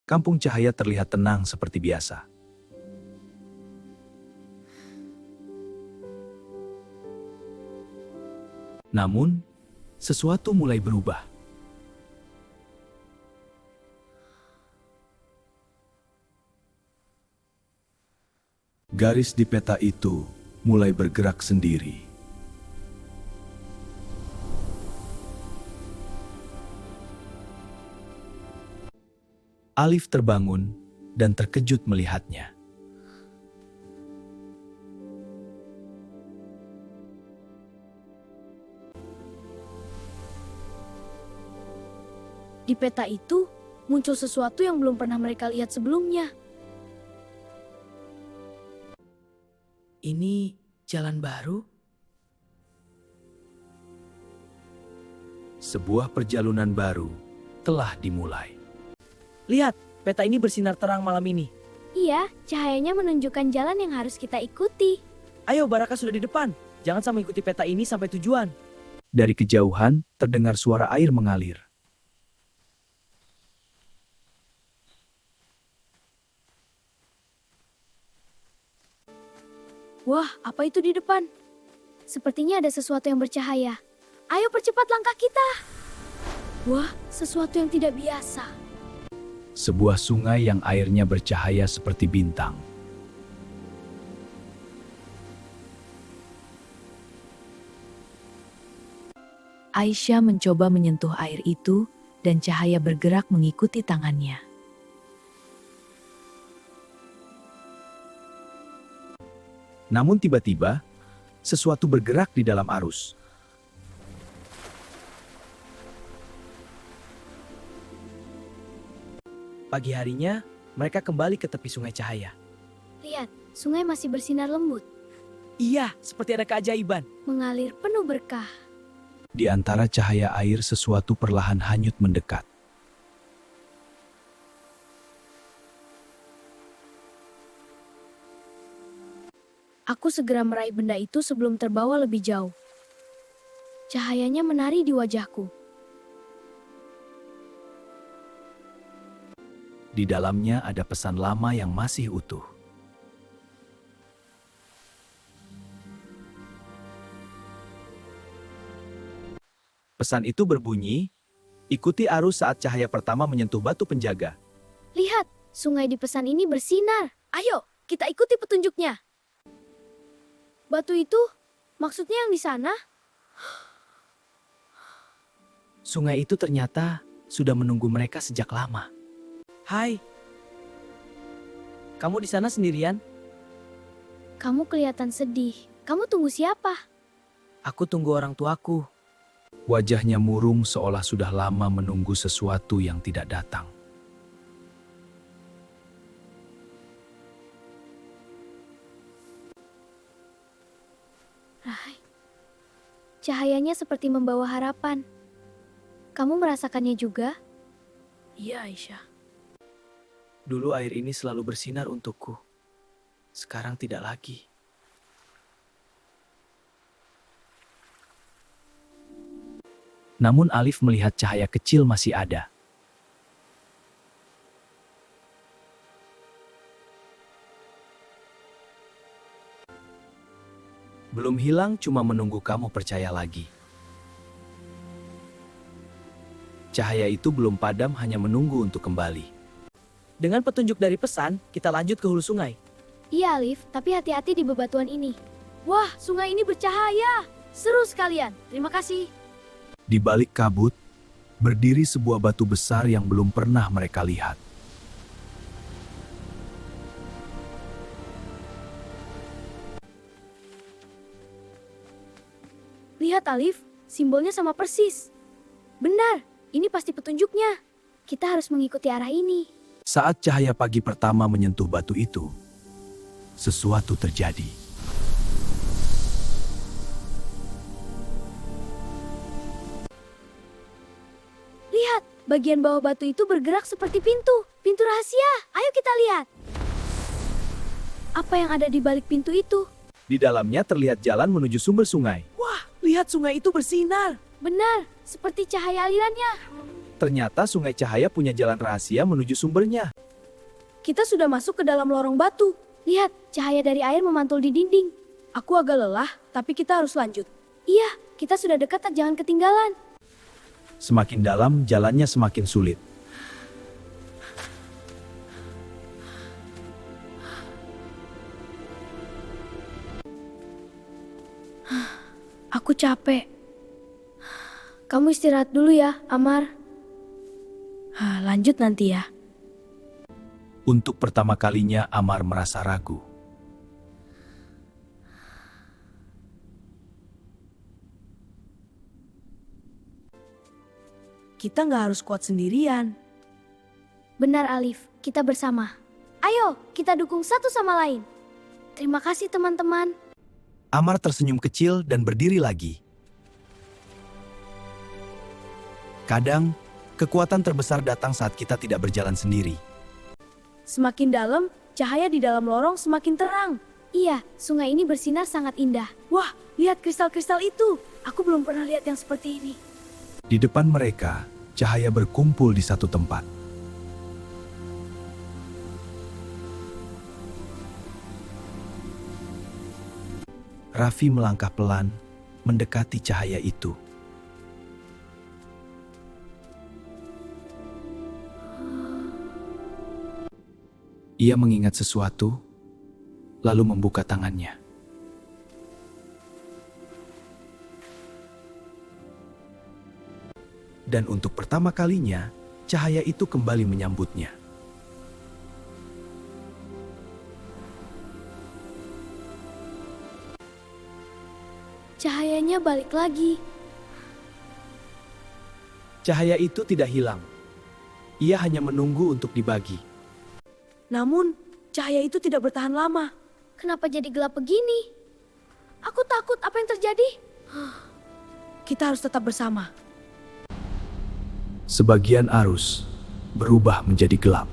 Kampung Cahaya terlihat tenang seperti biasa. Namun, sesuatu mulai berubah. Garis di peta itu mulai bergerak sendiri. Alif terbangun dan terkejut melihatnya. Di peta itu muncul sesuatu yang belum pernah mereka lihat sebelumnya. Ini jalan baru? Sebuah perjalanan baru telah dimulai. Lihat, peta ini bersinar terang malam ini. Iya, cahayanya menunjukkan jalan yang harus kita ikuti. Ayo, Baraka sudah di depan. Jangan sampai ikuti peta ini sampai tujuan. Dari kejauhan terdengar suara air mengalir. Wah, apa itu di depan? Sepertinya ada sesuatu yang bercahaya. Ayo percepat langkah kita. Wah, sesuatu yang tidak biasa. Sebuah sungai yang airnya bercahaya seperti bintang. Aisyah mencoba menyentuh air itu dan cahaya bergerak mengikuti tangannya. Namun tiba-tiba, sesuatu bergerak di dalam arus. Pagi harinya, mereka kembali ke tepi sungai cahaya. Lihat, sungai masih bersinar lembut, Iya, seperti ada keajaiban. mengalir penuh berkah. Di antara cahaya air sesuatu perlahan hanyut mendekat. Aku segera meraih benda itu sebelum terbawa lebih jauh. Cahayanya menari di wajahku. Di dalamnya ada pesan lama yang masih utuh. Pesan itu berbunyi, ikuti arus saat cahaya pertama menyentuh batu penjaga. Lihat, sungai di pesan ini bersinar. Ayo, kita ikuti petunjuknya. Batu itu, maksudnya yang di sana? Sungai itu ternyata sudah menunggu mereka sejak lama. Hai. Kamu di sana sendirian? Kamu kelihatan sedih. Kamu tunggu siapa? Aku tunggu orang tuaku. Wajahnya murung seolah sudah lama menunggu sesuatu yang tidak datang. Rai. Cahayanya seperti membawa harapan. Kamu merasakannya juga? Iya, Aisyah. Dulu air ini selalu bersinar untukku. Sekarang tidak lagi. Namun Alif melihat cahaya kecil masih ada. Belum hilang, cuma menunggu kamu percaya lagi. Cahaya itu belum padam, hanya menunggu untuk kembali. Dengan petunjuk dari pesan, kita lanjut ke hulu sungai. Iya, Alif, tapi hati-hati di bebatuan ini. Wah, sungai ini bercahaya. Seru sekalian. Terima kasih. Di balik kabut, berdiri sebuah batu besar yang belum pernah mereka lihat. Lihat, Alif, simbolnya sama persis. Benar, ini pasti petunjuknya. Kita harus mengikuti arah ini. Saat cahaya pagi pertama menyentuh batu itu, sesuatu terjadi. Lihat, bagian bawah batu itu bergerak seperti pintu. Pintu rahasia. Ayo kita lihat. Apa yang ada di balik pintu itu? Di dalamnya terlihat jalan menuju sumber sungai. Wah, lihat sungai itu bersinar. Benar, seperti cahaya alirannya. Ternyata sungai cahaya punya jalan rahasia menuju sumbernya. Kita sudah masuk ke dalam lorong batu. Lihat, cahaya dari air memantul di dinding. Aku agak lelah, tapi kita harus lanjut. Iya, kita sudah dekat, jangan ketinggalan. Semakin dalam, jalannya semakin sulit. Aku capek. Kamu istirahat dulu ya, Amar. Lanjut nanti ya. Untuk pertama kalinya, Amar merasa ragu. Kita nggak harus kuat sendirian. Benar, Alif. Kita bersama. Ayo, kita dukung satu sama lain. Terima kasih, teman-teman. Amar tersenyum kecil dan berdiri lagi. Kadang, kekuatan terbesar datang saat kita tidak berjalan sendiri. Semakin dalam, cahaya di dalam lorong semakin terang. Iya, sungai ini bersinar sangat indah. Wah, lihat kristal-kristal itu. Aku belum pernah lihat yang seperti ini. Di depan mereka, cahaya berkumpul di satu tempat. Raffi melangkah pelan, mendekati cahaya itu. Ia mengingat sesuatu, lalu membuka tangannya. Dan untuk pertama kalinya, cahaya itu kembali menyambutnya. Cahayanya balik lagi. Cahaya itu tidak hilang. Ia hanya menunggu untuk dibagi. Namun, cahaya itu tidak bertahan lama. Kenapa jadi gelap begini? Aku takut apa yang terjadi. Kita harus tetap bersama. Sebagian arus berubah menjadi gelap.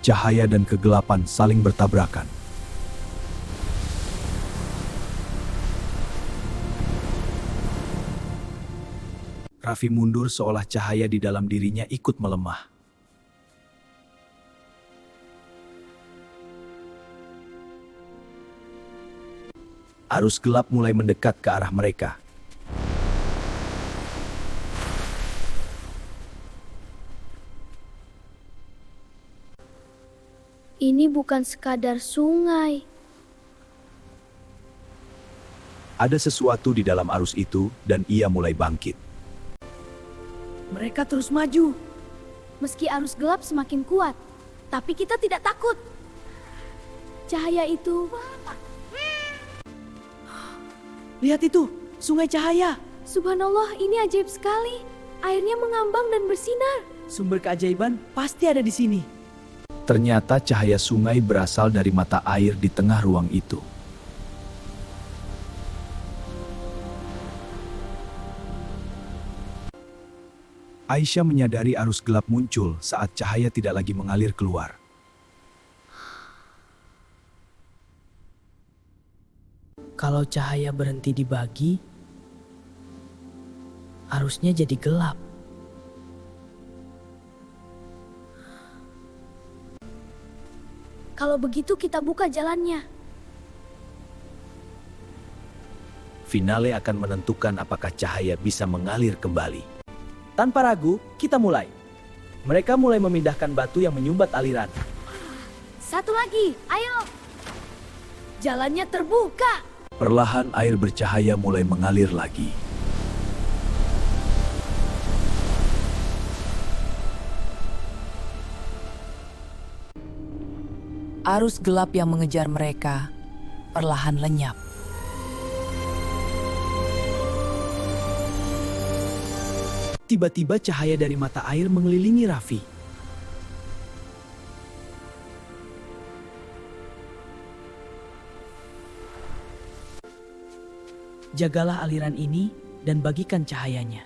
Cahaya dan kegelapan saling bertabrakan. Raffi mundur seolah cahaya di dalam dirinya ikut melemah. Arus gelap mulai mendekat ke arah mereka. Ini bukan sekadar sungai. Ada sesuatu di dalam arus itu dan ia mulai bangkit. Mereka terus maju. Meski arus gelap semakin kuat, tapi kita tidak takut. Cahaya itu... Lihat itu, sungai cahaya. Subhanallah, ini ajaib sekali. Airnya mengambang dan bersinar. Sumber keajaiban pasti ada di sini. Ternyata cahaya sungai berasal dari mata air di tengah ruang itu. Aisyah menyadari arus gelap muncul saat cahaya tidak lagi mengalir keluar. Kalau cahaya berhenti dibagi, arusnya jadi gelap. Kalau begitu kita buka jalannya. Finale akan menentukan apakah cahaya bisa mengalir kembali. Tanpa ragu, kita mulai. Mereka mulai memindahkan batu yang menyumbat aliran. Satu lagi, ayo. Jalannya terbuka. Perlahan air bercahaya mulai mengalir lagi. Arus gelap yang mengejar mereka perlahan lenyap. Tiba-tiba cahaya dari mata air mengelilingi Raffi. Jagalah aliran ini dan bagikan cahayanya.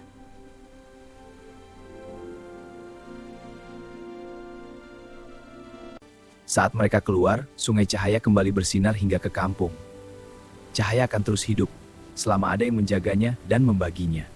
Saat mereka keluar, sungai cahaya kembali bersinar hingga ke kampung. cahaya akan terus hidup selama ada yang menjaganya dan membaginya.